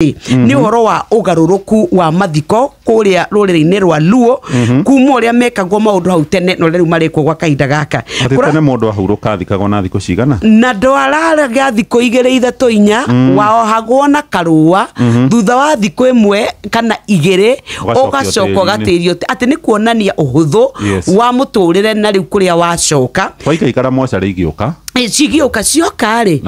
ni uhoro wa ugaruruku wa mathiko kuria ruriri-ini rwa Luo kuma uria mekagwo maundu hau tene no riu marikwo gwa kahinda gaka tene mundu ahuruka thikagwo na thiko cigana na ndwaraga thiko 2-3-4 waohagwo na karua thutha wa thiko imwe kana 2 ugacoka gatirio ati ni kuonania uhuthu wa muturire na riu kuria wacoka waikaikara mocarĩ igĩũka cigĩũka cioka rĩ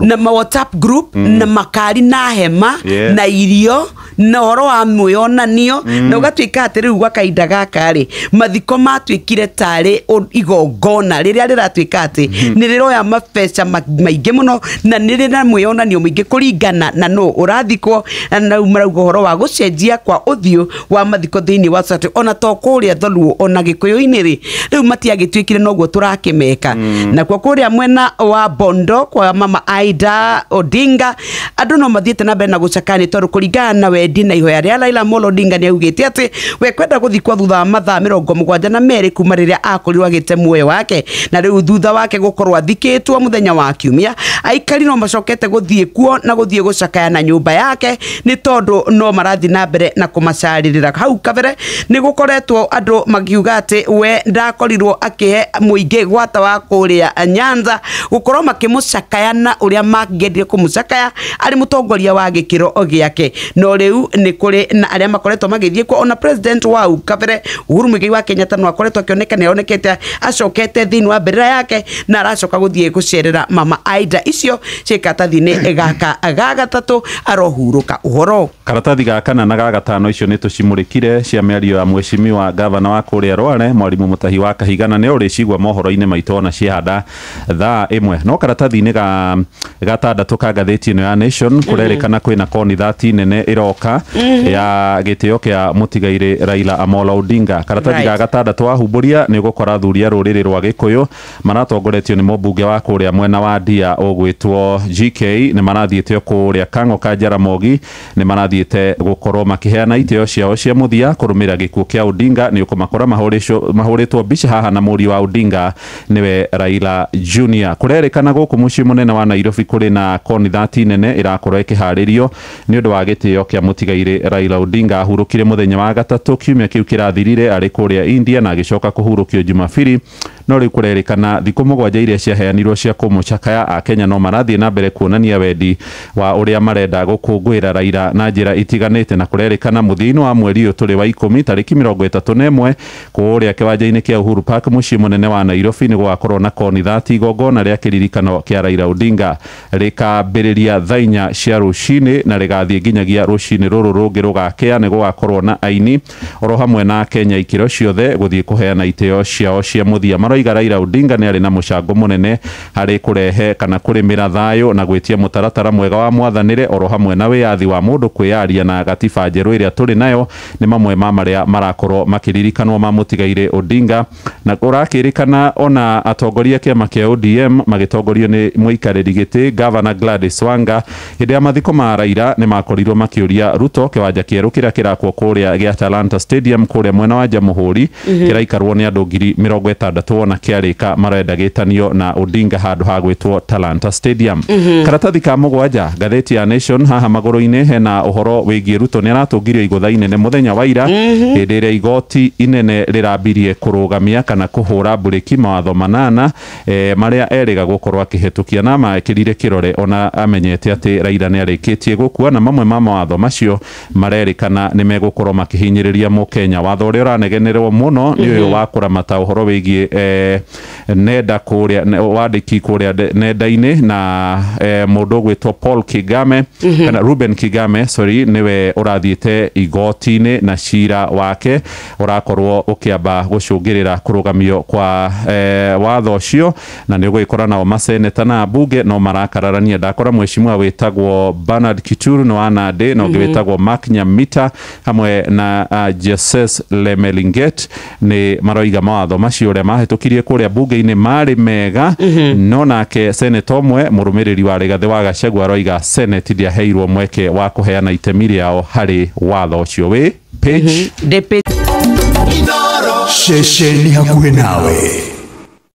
na ma WhatsApp group na makari na hema na irio na horo wa mwĩonanio na ũgatuĩka atĩ rĩu gwa kahinda gaka rĩ mathiko matuĩkire tarĩ igongona rĩrĩa rĩratuĩka atĩ nĩ rĩroya mabeca maingĩ mũno na nĩ rĩna mwĩonanio mũingĩ kũringana na no ũrathikwo na marauga ũhoro wa gũcenjia kwa ũthiũ wa mathiko thĩinĩ wa Saturday ona to kũrĩa Tholuo ona Gĩkũyũ-inĩ rĩ rĩu matiagĩtuĩkire noguo tũrakĩmeka na kwa kũrĩa mwena wa Bondo kwa mama Aida Odinga andũ no mathiĩte na mbere na gũcakani tondũ kũringana na wendi na ihoya rĩa Raila Amolo Odinga nĩ augĩte atĩ we kwenda gũthikwo thutha wa mathaa 72 kuma rĩrĩa akorirwo agĩte muoyo wake na rĩu thutha wake gũkorwo athikĩtwo mũthenya wa Kiumia aikari no macokete gũthiĩ kuo na gũthiĩ gũcakaya na nyũmba yake nĩ tondũ no marathi na mbere na kũmacarĩrĩra hau kabere nĩ gũkoretwo andũ makiuga atĩ we ndakorirwo akĩhe mũingĩ gwata wa kũrĩa Nyanza gukorwo makĩmũcakaya na ũrĩa mangĩendire kũmũcakaya arĩ mũtongoria wa gĩkĩro gĩake no rĩu nĩ kũrĩ na arĩa makoretwo magĩthiĩ kwa ona president wa kabere Uhuru Muigai wa Kenyatta no akoretwo akĩoneka nĩ aronekete acokete thĩinĩ wa mbere yake na aracoka gũthiĩ gũcerera mama Aida icio cikatathi-inĩ gaka gagatatu arohurũka ũhoro karatathi ga kana na ga gatano icio nĩ tũcimũrĩkire cia mĩario ya mweshimiwa gavana wa kũrĩa Rware Mwalimu Mutahi wa Kahigana nĩ ũrĩcigwa mohoro-inĩ maitũ na ciahanda thaa imwe no karatathi-inĩ ga gatandatũ ka ngathĩti ĩno ya Nation kũrerĩkana kwĩna konithaati nene iroka ya gĩtĩo kĩa mũtigairĩ Raila Amolo Odinga karatathi ga gatandatũ wahumbũria nĩ gũkora thuria rũrĩrĩ rwa Gĩkũyũ maratongoretio nĩ mũmbunge wa kũrĩa mwena wa Ndia ũgwĩtwo GK nĩ marathiĩte kũrĩa Kang'o ka Jaramogi nĩ marathiĩte gũkorwo makĩheana itĩo ciao cia mũthia kũrũmĩra gĩkuũ kĩa Odinga nĩ ũkũmakora mahũrĩtwo mbica haha na mũriũ wa Odinga nĩwe Raila Junior kũrerĩkana gũkũ mũciĩ mũnene wa Nairobi kũrĩ na konithaati nene ĩrakorwo ĩkĩharĩrio nĩ ũndũ wa gĩtĩo kĩa mũtigairĩ Raila Odinga ahurũkire mũthenya wa gatatũ kiumia kĩu kĩrathirire arĩ kũrĩa India na agĩcoka kũhurũkio Jumapili no rĩu kũrerĩkana thikũ 7 iria ciaheanirwo cia kũmũcakaya a Kenya no marathiĩ na mbere kuonania wendi wa ũrĩa marenda gũkũngũĩra Raila na njĩra itiganĩte na kũrerĩkana mũthia-inĩ wa mweri ũyũ tũrĩ wa 10 tarĩki 31 kũrĩa kĩwanja-inĩ kĩa Uhuru Park mũciĩ mũnene wa Nairobi nĩ gũgakorwo na konithaati igongona rĩa kĩririkano kĩa Raila Odinga rĩkambĩrĩria thaa 4 cia rũcinĩ na rĩgathiĩ nginyagia rũcinĩ rũrũ rũngĩ rũgakĩa nĩ gũgakorwo na aini oro hamwe na Kenya ikĩro ciothe gũthiĩ kũheana itĩo ciao cia mũthia maroiga Raila Odinga nĩ arĩ na mũcango mũnene harĩ kũrehe kana kũrĩmĩra thayũ na gwĩtia mũtaratara mwega wa mwathanĩre oro hamwe na wĩyathi wa mũndũ kwĩyaria na gatiba njerũ ĩrĩa tũrĩ nayo nĩ mamwe ma marĩa marakorwo makĩririkanwo ma mũtigairĩ Odinga na kũrakĩrĩkana ona atongoria kĩama kĩa ODM magĩtongorio nĩ mũikarĩri gĩtĩ Governor Gladys Wanga hĩndĩ ya mathiko ma Raila nĩ makorirwo makĩũria Ruto kĩwanja kĩerũ kĩrĩa kĩrakwo kũrĩa gĩa Talanta Stadium kũrĩa mwena wa Jamhuri kĩraikarwo nĩ andũ 60,000 wona kĩarĩka marenda gĩtanio na Odinga handũ ha gwĩtwo Talanta Stadium karatathi ka mũgwanja ngathĩti ya Nation haha magũrũ-inĩ hena ũhoro wĩgiĩ Ruto nĩ aratũngirio igũtha inene mũthenya wa ira hĩndĩ ĩrĩa igoti inene rĩrambirie kũrũgamia kana kũhũra burĩki mawatho 8 marĩa erĩga gũkorwo akĩhetũkia na mekĩrire kĩrore ona amenyete atĩ Raila nĩ arĩkĩtie gũkua na mamwe ma mawatho macio marerĩkana nĩ megũkorwo makĩhinyĩrĩria mũkenya watho ũrĩa ũranegenerwo mũno nĩ ũyũ wa kũramata ũhoro wĩgiĩ nenda kũrĩa wandĩki kũrĩa nenda-inĩ na mũndũ gwĩtwo Paul Kigame kana Ruben Kigame niwe ũrathiĩte igoti-inĩ na cira wake ũrakorwo ũkĩamba gũcũngĩrĩra kũrũgamio kwa watho ũcio na nĩ ũgũgĩkora nao maseneta na bunge no marakararania ndakora mweshimiwa wĩtagwo Bernard Kituru no Nandi no wĩtagwo Mark Nyamita hamwe na Jesus Lemelinget nĩ maroiga mawatho macio ũrĩa mahĩtũkirie kũrĩa bunge-inĩ marĩ mega no nake senator ũmwe mũrũmĩrĩri wa Rigathĩ wa Gachagua aroiga senate ndĩaheirwo mweke wa kũheana itemi rĩao harĩ watho ũcio wĩ page Shesheni hakuhĩ nawe.